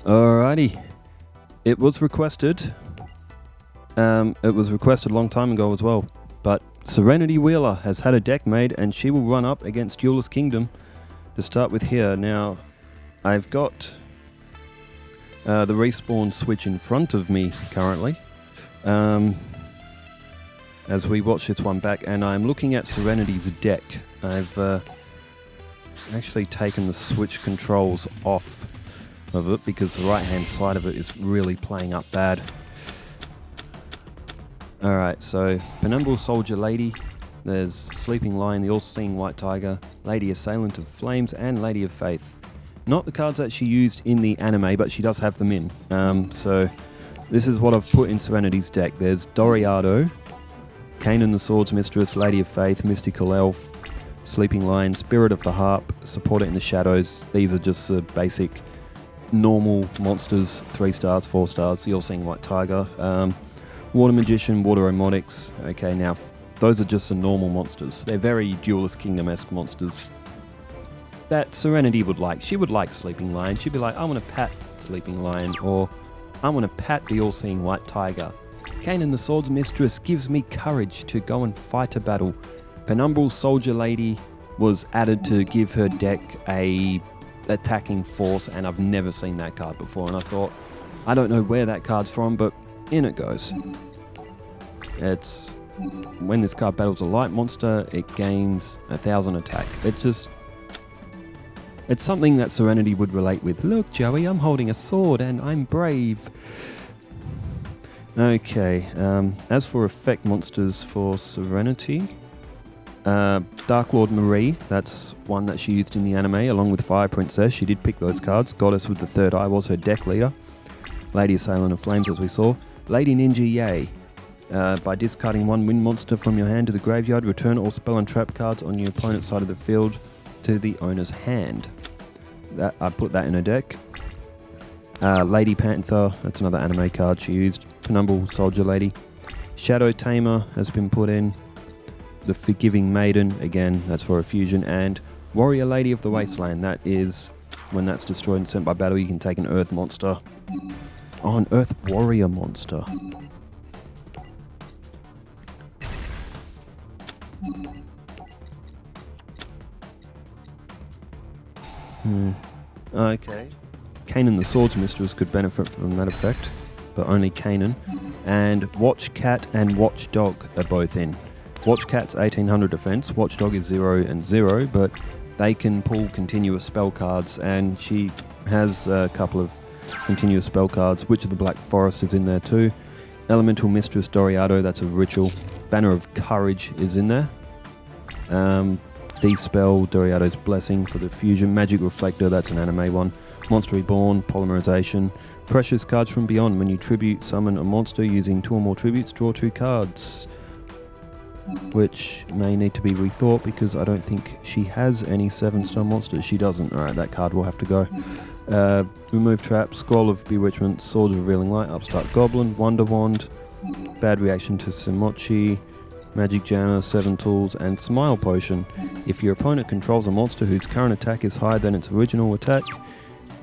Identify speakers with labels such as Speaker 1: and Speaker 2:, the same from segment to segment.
Speaker 1: Alrighty. It was requested. It was requested a long time ago as well. But Serenity Wheeler has had a deck made and she will run up against Duelist Kingdom to start with here. Now, I've got the respawn switch in front of me currently. As we watch this one back, and I'm looking at Serenity's deck. I've actually taken the switch controls off of it because the right hand side of it is really playing up bad. Alright, so Penumbral Soldier Lady, there's Sleeping Lion, the All-Seeing White Tiger, Lady Assailant of Flames, and Lady of Faith. Not the cards that she used in the anime, but she does have them in. So this is what I've put in Serenity's deck. There's Doriado, Kanan the Swords Mistress, Lady of Faith, Mystical Elf, Sleeping Lion, Spirit of the Harp, Support It in the Shadows. These are just the basic normal monsters, 3 stars, 4 stars, the All-Seeing White Tiger, Water Magician, Water Omotics. Okay, now those are just the normal monsters. They're very Duelist Kingdom-esque monsters that Serenity would like. She would like Sleeping Lion. She'd be like, I want to pat Sleeping Lion, or I want to pat the All-Seeing White Tiger. Kanan the Swords Mistress gives me courage to go and fight a battle. Penumbral Soldier Lady was added to give her deck a attacking force, and I've never seen that card before, and I thought, I don't know where that card's from, but in it goes. It's when this card battles a light monster, it gains 1,000 attack. It's something that Serenity would relate with. Look, Joey, I'm holding a sword and I'm brave. Okay, as for effect monsters for Serenity, Dark Lord Marie, that's one that she used in the anime along with Fire Princess. She did pick those cards. Goddess with the Third Eye was her deck leader. Lady Assailant of Flames, as we saw. Lady Ninja Yay. By discarding 1 wind monster from your hand to the graveyard, return all spell and trap cards on your opponent's side of the field to the owner's hand. I put that in her deck. Lady Panther, that's another anime card she used. Penumbral Soldier Lady. Shadow Tamer has been put in. The Forgiving Maiden, again, that's for a fusion. And Warrior Lady of the Wasteland, that is when that's destroyed and sent by battle, you can take an Earth monster. Oh, an Earth Warrior monster. Okay. Kanan the Swords Mistress could benefit from that effect, but only Kanan. And Watch Cat and Watch Dog are both in. Watch Cat's 1800 defense, Watch Dog is 0 and 0, but they can pull continuous spell cards, and she has a couple of continuous spell cards. Witch of the Black Forest is in there too. Elemental Mistress Doriado, that's a ritual. Banner of Courage is in there. Dispel, Doriado's Blessing for the fusion. Magic Reflector, that's an anime one. Monster Reborn, Polymerization. Precious Cards from Beyond, when you tribute summon a monster using 2 or more tributes, draw 2 cards. Which may need to be rethought because I don't think she has any 7-star monsters. She doesn't. Alright, that card will have to go. Remove Trap, Scroll of Bewitchment, Sword of Revealing Light, Upstart Goblin, Wonder Wand, Bad Reaction to Simochi, Magic Jammer, 7 Tools, and Smile Potion. If your opponent controls a monster whose current attack is higher than its original attack,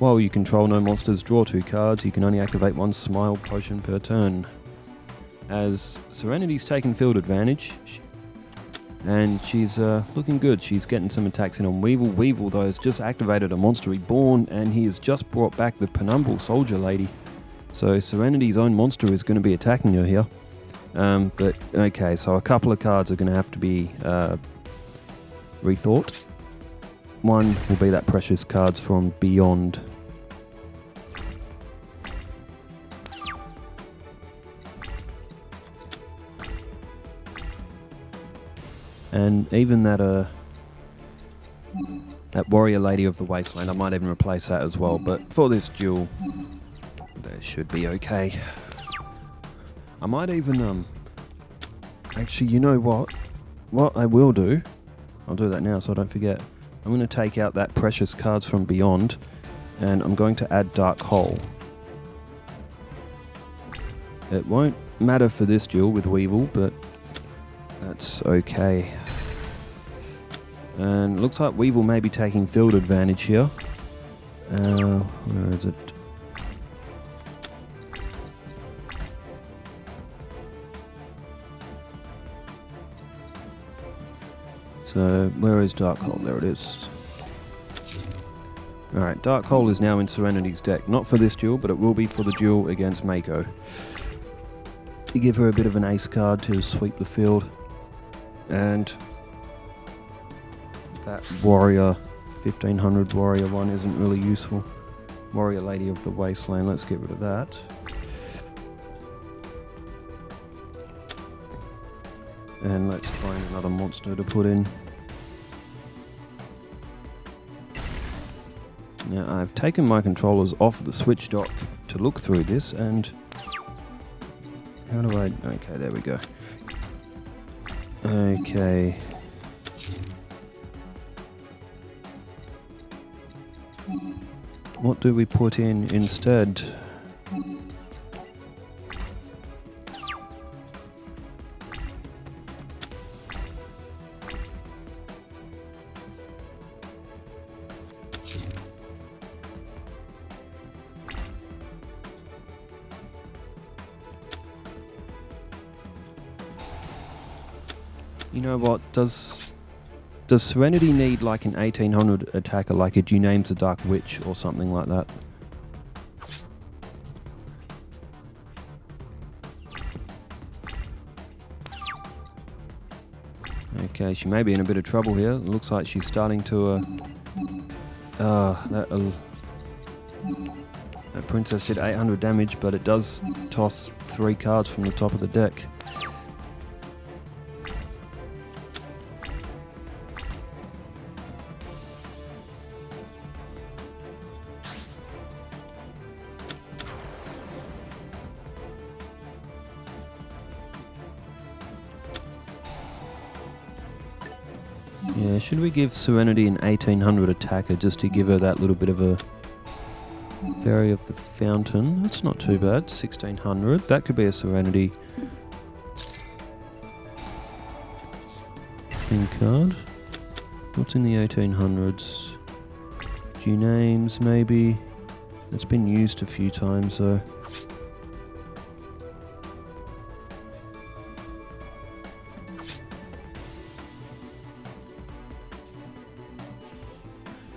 Speaker 1: while you control no monsters, draw 2 cards. You can only activate 1 Smile Potion per turn. As Serenity's taken field advantage, and she's looking good. She's getting some attacks in on Weevil. Weevil, though, has just activated a Monster Reborn, and he has just brought back the Penumbral Soldier Lady. So Serenity's own monster is going to be attacking her here. But, okay, so a couple of cards are going to have to be rethought. One will be that Precious Cards from Beyond. And even that Warrior Lady of the Wasteland, I might even replace that as well. But for this duel, that should be okay. I might even, actually, you know what? What I will do, I'll do that now so I don't forget. I'm going to take out that Precious Cards from Beyond, and I'm going to add Dark Hole. It won't matter for this duel with Weevil, but that's okay. And looks like Weevil may be taking field advantage here. Where is it? So, where is Dark Hole? There it is. Alright, Dark Hole is now in Serenity's deck. Not for this duel, but it will be for the duel against Mako. You give her a bit of an ace card to sweep the field. And that warrior, 1500 warrior one isn't really useful. Warrior Lady of the Wasteland, let's get rid of that. And let's find another monster to put in. Now I've taken my controllers off the Switch dock to look through this, and how do I... Okay, there we go. Okay. What do we put in instead? You know what, does Serenity need like an 1800 attacker, like a Duname's a Dark Witch or something like that? Okay, she may be in a bit of trouble here. It looks like she's starting to that princess did 800 damage, but it does toss 3 cards from the top of the deck. Yeah, should we give Serenity an 1800 attacker just to give her that little bit of a Fairy of the Fountain? That's not too bad, 1600. That could be a Serenity thing card. What's in the 1800s? Dunames, maybe. It's been used a few times though.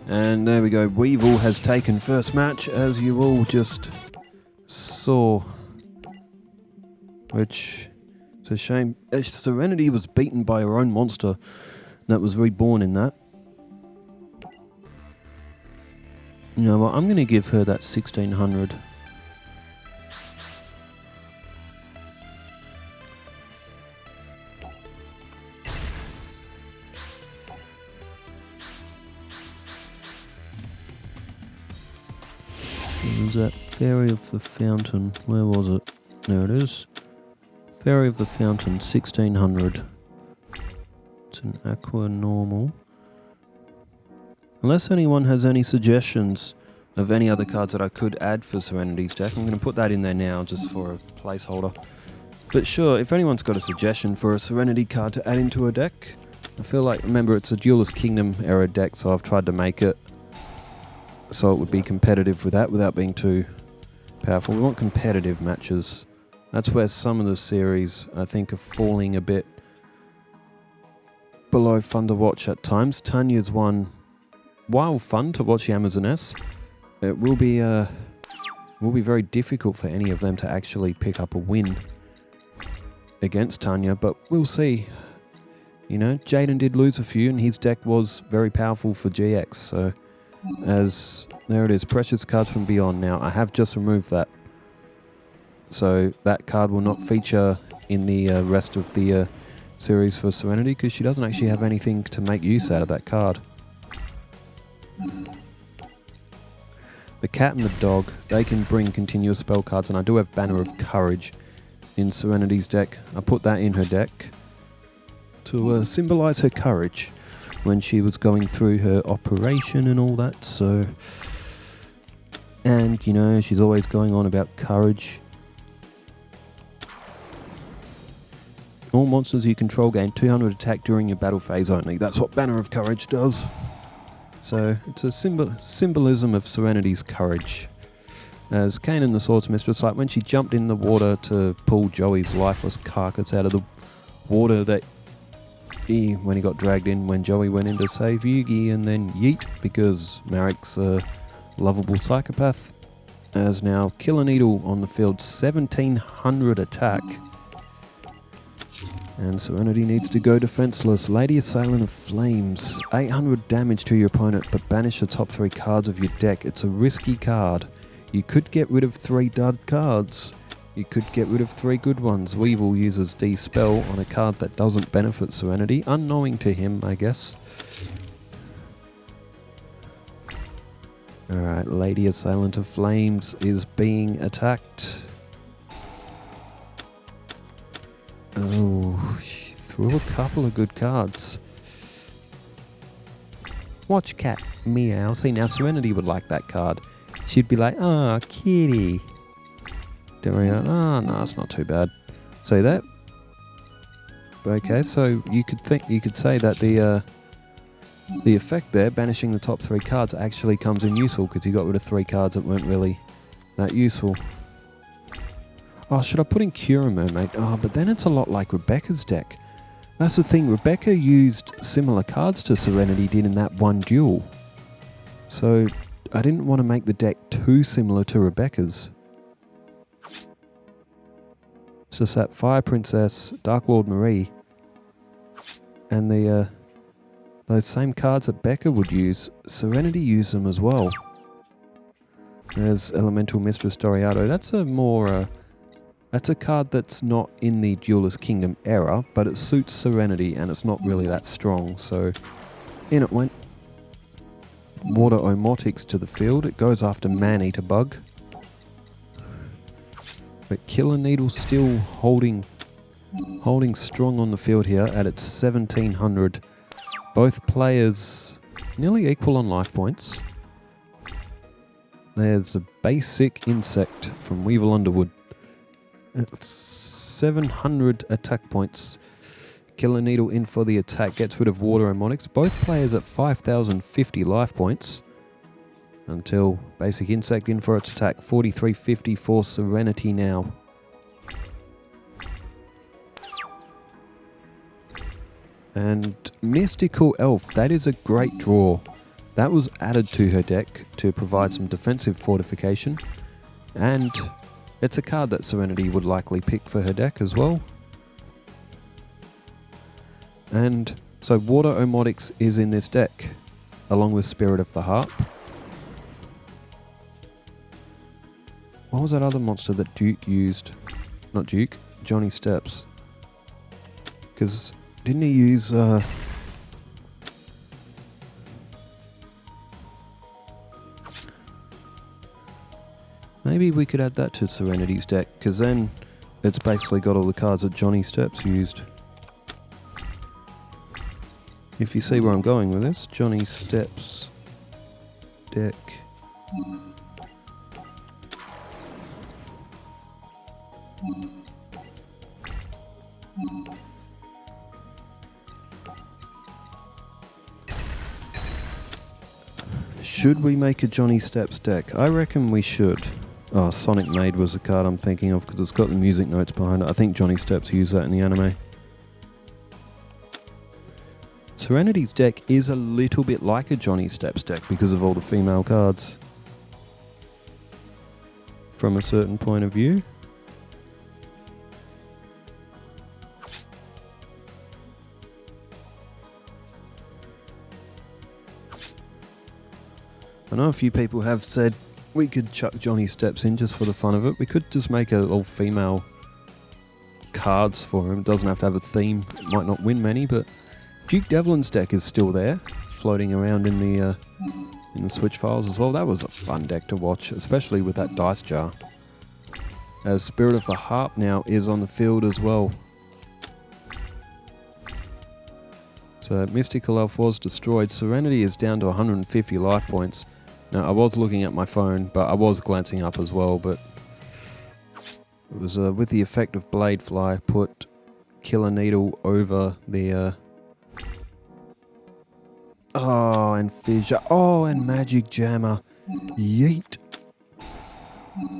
Speaker 1: And there we go, Weevil has taken first match, as you all just saw. Which, it's a shame. Serenity was beaten by her own monster that was reborn in that. You know what, I'm going to give her that 1600. Was that Fairy of the Fountain? Where was it? There it is. Fairy of the Fountain, 1600. It's an aqua normal. Unless anyone has any suggestions of any other cards that I could add for Serenity's deck, I'm going to put that in there now just for a placeholder. But sure, if anyone's got a suggestion for a Serenity card to add into a deck, I feel like, remember, it's a Duelist Kingdom era deck, so I've tried to make it so it would be competitive with that without being too powerful. We want competitive matches. That's where some of the series, I think, are falling a bit below fun to watch at times. Tanya's one, while fun to watch the Amazoness, it will be very difficult for any of them to actually pick up a win against Tanya, but we'll see. You know, Jaden did lose a few and his deck was very powerful for GX, so as there it is, Precious Cards from Beyond. Now I have just removed that, so that card will not feature in the rest of the series for Serenity, because she doesn't actually have anything to make use out of that card. The cat and the dog, they can bring continuous spell cards, and I do have Banner of Courage in Serenity's deck. I put that in her deck to symbolize her courage when she was going through her operation and all that, so... And, you know, she's always going on about courage. All monsters you control gain 200 attack during your battle phase only. That's what Banner of Courage does. So, it's a symbolism of Serenity's courage. As Kanan the Swords Mistress, like when she jumped in the water to pull Joey's lifeless carcass out of the water, that when he got dragged in when Joey went in to save Yugi, and then yeet, because Marek's a lovable psychopath. As now Killer Needle on the field, 1700 attack. And Serenity needs to go defenseless. Lady Assailant of Flames, 800 damage to your opponent, but banish the top 3 cards of your deck. It's a risky card. You could get rid of 3 dud cards. You could get rid of 3 good ones. Weevil uses Dispel on a card that doesn't benefit Serenity, unknowing to him, I guess. Alright, Lady Assailant of Flames is being attacked. Oh, she threw a couple of good cards. Watch cat meow. See, now Serenity would like that card. She'd be like, "Ah, kitty." Don't worry, oh no, it's not too bad. See that? Okay, so you could say that the effect there, banishing the top 3 cards, actually comes in useful because you got rid of 3 cards that weren't really that useful. Oh, should I put in Cura Mermaid? Oh, but then it's a lot like Rebecca's deck. That's the thing, Rebecca used similar cards to Serenity did in that one duel. So, I didn't want to make the deck too similar to Rebecca's. It's just that Fire Princess, Dark Lord Marie, and those same cards that Becca would use, Serenity used them as well. There's Elemental Mistress Doriado. That's a more... that's a card that's not in the Duelist Kingdom era, but it suits Serenity and it's not really that strong, so in it went. Water Omotics to the field. It goes after Man-Eater Bug. But Killer Needle still holding strong on the field here at its 1700. Both players nearly equal on life points. There's a basic insect from Weevil Underwood. It's 700 attack points. Killer Needle in for the attack, gets rid of Water Omotics. Both players at 5050 life points. Until basic insect in for its attack, 4350 for Serenity now. And Mystical Elf, that is a great draw. That was added to her deck to provide some defensive fortification. And it's a card that Serenity would likely pick for her deck as well. And so Water Omotics is in this deck, along with Spirit of the Harp. What was that other monster that Duke used? Not Duke, Johnny Steps. Because didn't he use... Maybe we could add that to Serenity's deck, because then it's basically got all the cards that Johnny Steps used. If you see where I'm going with this, Johnny Steps deck. Should we make a Johnny Steps deck? I reckon we should. Oh, Sonic Maid was the card I'm thinking of because it's got the music notes behind it. I think Johnny Steps used that in the anime. Serenity's deck is a little bit like a Johnny Steps deck because of all the female cards. From a certain point of view. I know a few people have said we could chuck Johnny Steps in just for the fun of it. We could just make all female cards for him. It doesn't have to have a theme. It might not win many, but Duke Devlin's deck is still there, floating around in the Switch files as well. That was a fun deck to watch, especially with that dice jar. As Spirit of the Harp now is on the field as well. So Mystical Elf was destroyed. Serenity is down to 150 life points. Now, I was looking at my phone, but I was glancing up as well, but it was with the effect of Bladefly, put Killer Needle over the... Oh, and Fissure. Oh, and Magic Jammer. Yeet.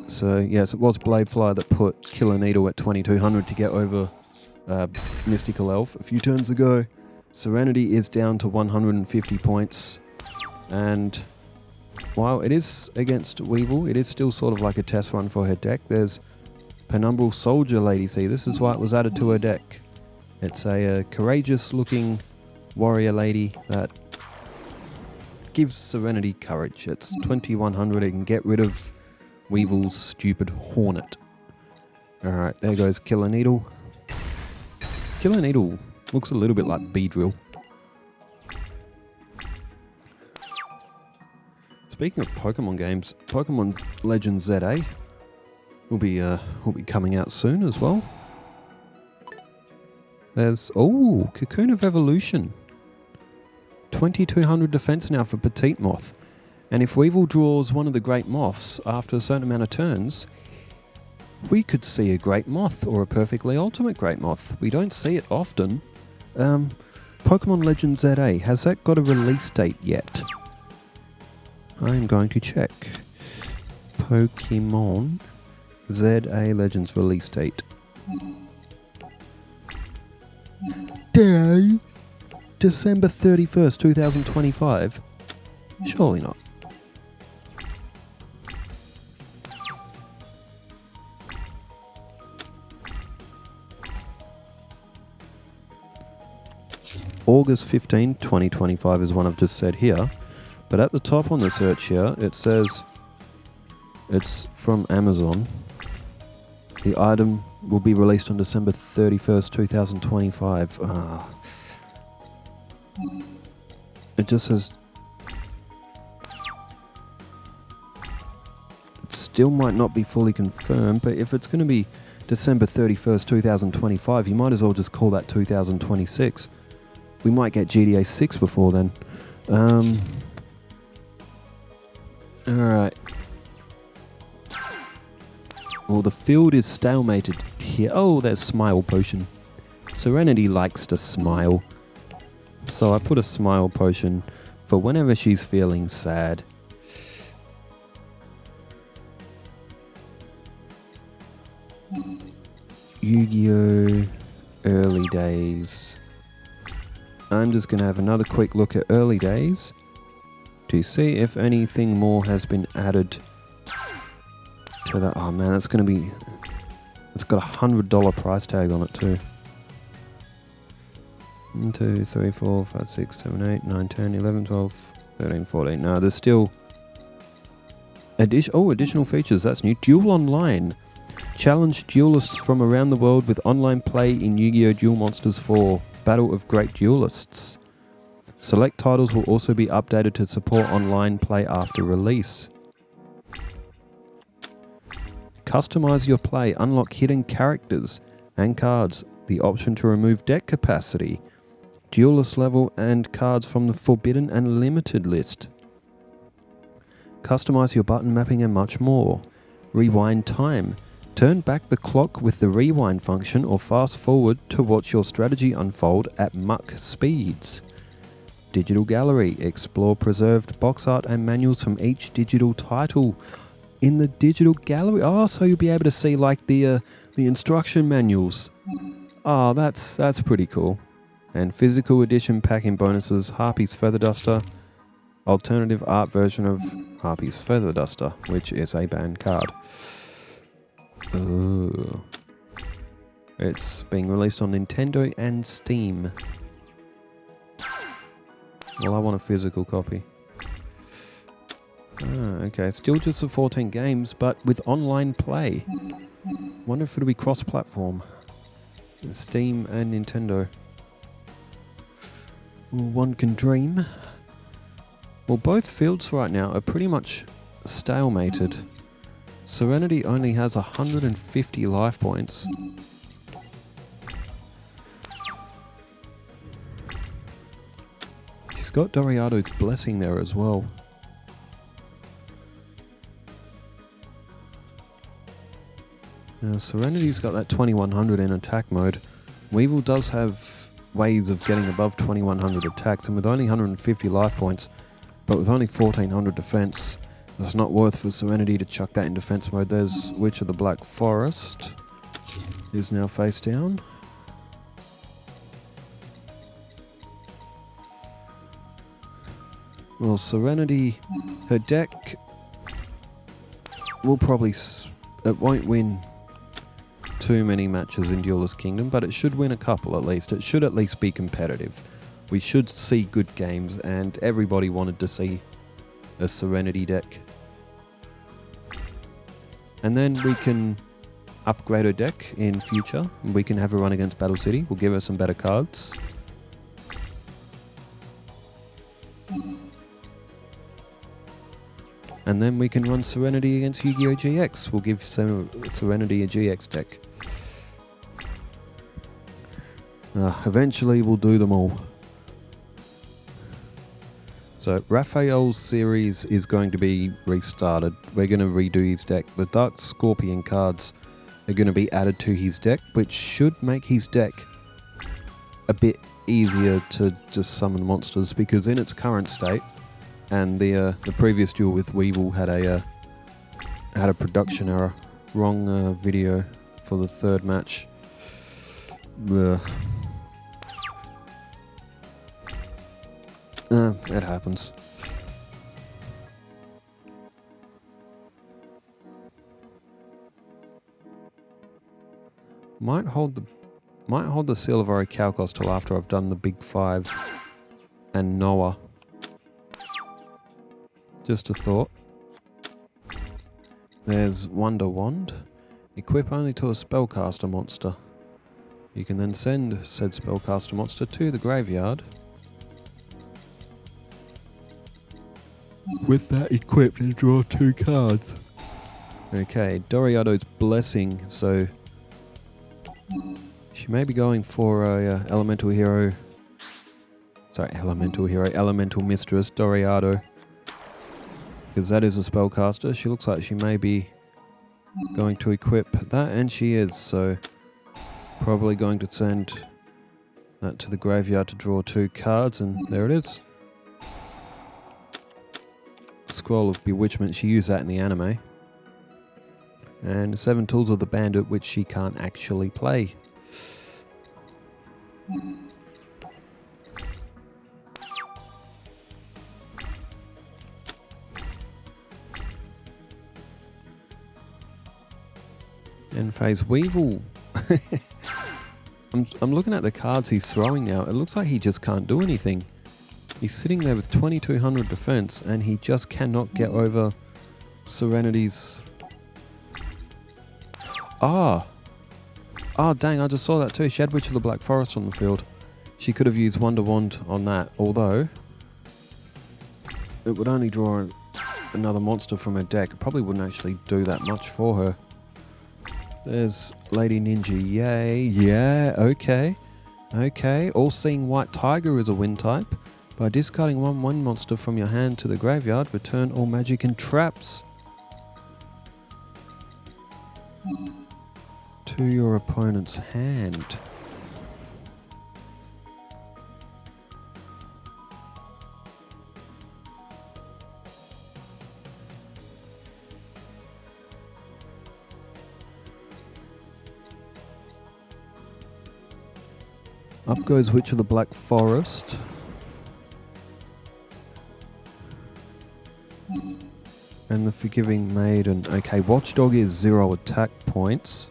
Speaker 1: So, yes, it was Bladefly that put Killer Needle at 2200 to get over Mystical Elf a few turns ago. Serenity is down to 150 points, and while it is against Weevil, it is still sort of like a test run for her deck. There's Penumbral Soldier Lady. See, this is why it was added to her deck. It's a courageous looking warrior lady that gives Serenity courage. It's 2100. It can get rid of Weevil's stupid Hornet. Alright, there goes Killer Needle. Killer Needle looks a little bit like Beedrill. Speaking of Pokemon games, Pokemon Legends ZA will be coming out soon as well. There's Cocoon of Evolution. 2200 defense now for Petite Moth. And if Weevil draws one of the Great Moths after a certain amount of turns, we could see a Great Moth or a perfectly ultimate Great Moth. We don't see it often. Pokemon Legends ZA, has that got a release date yet? I'm going to check. Pokemon ZA Legends release date. Day December 31st, 2025. Surely not. August 15, 2025 is one I've just said here. But at the top on the search here, it says it's from Amazon. The item will be released on December 31st, 2025. It just says... It still might not be fully confirmed, but if it's going to be December 31st, 2025, you might as well just call that 2026. We might get GTA 6 before then. Alright. Well, the field is stalemated here. Oh, there's Smile Potion. Serenity likes to smile. So I put a Smile Potion for whenever she's feeling sad. Yu-Gi-Oh! Early Days. I'm just going to have another quick look at Early Days to see if anything more has been added to that. Oh man, that's going to be... It's got a $100 price tag on it too. 1, 2, 3, 4, 5, 6, 7, 8, 9, 10, 11, 12, 13, 14. No, there's still... additional features. That's new. Duel Online. Challenge duelists from around the world with online play in Yu-Gi-Oh! Duel Monsters 4. Battle of Great Duelists. Select titles will also be updated to support online play after release. Customize your play. Unlock hidden characters and cards. The option to remove deck capacity, duelist level, and cards from the forbidden and limited list. Customize your button mapping and much more. Rewind time. Turn back the clock with the rewind function or fast forward to watch your strategy unfold at Mach speeds. Digital gallery. Explore preserved box art and manuals from each digital title in the digital gallery. Oh, so you'll be able to see like the instruction manuals. Oh, that's pretty cool. And physical edition packing bonuses. Harpy's Feather Duster. Alternative art version of Harpy's Feather Duster, which is a banned card. Ooh. It's being released on Nintendo and Steam. Well, I want a physical copy. Okay, still just the 14 games, but with online play. Wonder if it'll be cross-platform. Steam and Nintendo. One can dream. Well, both fields right now are pretty much stalemated. Serenity only has 150 life points. She's got Doriato's Blessing there as well. Now, Serenity's got that 2100 in attack mode. Weevil does have ways of getting above 2100 attacks, and with only 150 life points, but with only 1400 defense, it's not worth for Serenity to chuck that in defense mode. There's Witch of the Black Forest. Is now face down. Well, Serenity, her deck will probably... it won't win too many matches in Duelist Kingdom, but it should win a couple at least. It should at least be competitive. We should see good games, and everybody wanted to see a Serenity deck. And then we can upgrade her deck in future. We can have her run against Battle City. We'll give her some better cards. And then we can run Serenity against Yu-Gi-Oh! GX. We'll give Serenity a GX deck. Eventually we'll do them all. So Raphael's series is going to be restarted. We're going to redo his deck. The Dark Scorpion cards are going to be added to his deck, which should make his deck a bit easier to just summon monsters, because in its current state, and the previous duel with Weevil had a production error. Wrong video for the third match. It happens. Might hold the Seal of Orichalcos till after I've done the Big Five and Noah. Just a thought. There's Wonder Wand. Equip only to a spellcaster monster. You can then send said spellcaster monster to the graveyard. With that equipped and draw 2 cards. Okay, Doriado's Blessing, so she may be going for a Elemental Mistress, Doriado. Because that is a spellcaster. She looks like she may be going to equip that, and she is, so probably going to send that to the graveyard to draw 2 cards, and there it is. Scroll of Bewitchment, she used that in the anime. And 7 Tools of the Bandit, which she can't actually play. End phase Weevil. I'm looking at the cards he's throwing now. It looks like he just can't do anything. He's sitting there with 2200 defense, and he just cannot get over Serenity's... Oh, dang, I just saw that too. She had Witch of the Black Forest on the field. She could have used Wonder Wand on that, although it would only draw another monster from her deck. It probably wouldn't actually do that much for her. There's Lady Ninja. Yay. Yeah, okay. Okay, All-Seeing White Tiger is a wind type. By discarding 1/1 monster from your hand to the graveyard, return all magic and traps to your opponent's hand. Up goes Witch of the Black Forest. And the Forgiving Maiden. Okay, Watchdog is 0 attack points.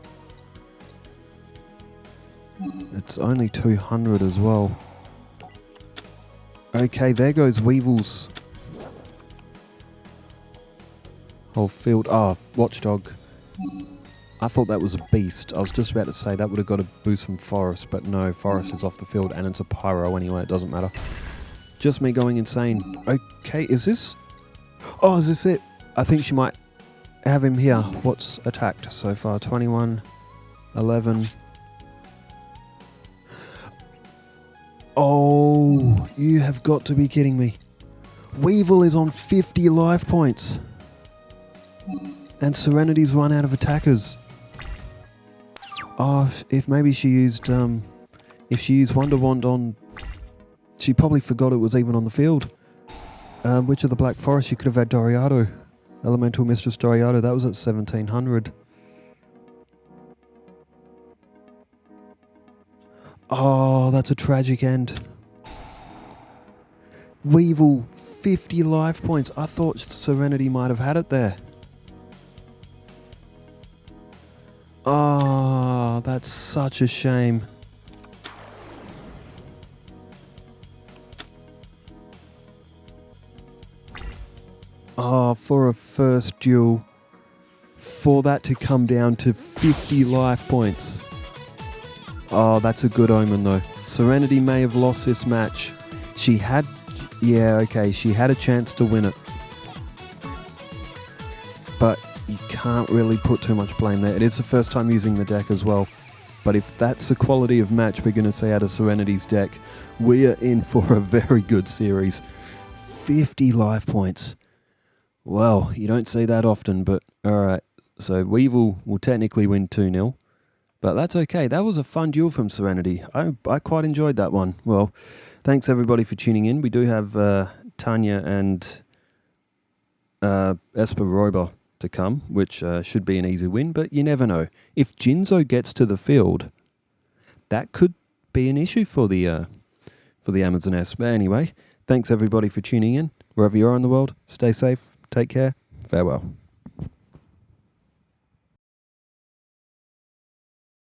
Speaker 1: It's only 200 as well. Okay, there goes Weevil's whole field. Oh, Watchdog. I thought that was a beast. I was just about to say that would have got a boost from Forest, but no, Forest is off the field and it's a Pyro anyway, it doesn't matter. Just me going insane. Okay, is this... Oh, is this it? I think she might have him here. What's attacked so far? 21, 11. Oh, you have got to be kidding me. Weevil is on 50 life points. And Serenity's run out of attackers. Oh, if maybe she used, if she used Wonder Wand on... She probably forgot it was even on the field. Witch of the Black Forest, you could have had Doriado. Elemental Mistress Doriado, that was at 1700. Oh, that's a tragic end. Weevil 50 life points. I thought Serenity might have had it there. Oh, that's such a shame. Oh, for a first duel, for that to come down to 50 life points. Oh, that's a good omen though. Serenity may have lost this match. She had a chance to win it. But you can't really put too much blame there. It is the first time using the deck as well. But if that's the quality of match we're going to see out of Serenity's deck, we are in for a very good series. 50 life points. Well, you don't see that often, but alright. So Weevil will technically win 2-0. But that's okay. That was a fun duel from Serenity. I quite enjoyed that one. Well, thanks everybody for tuning in. We do have Tanya and Esperoiba to come, which should be an easy win, but you never know. If Jinzo gets to the field, that could be an issue for the Amazon S. But anyway, thanks everybody for tuning in. Wherever you are in the world, stay safe, take care, farewell.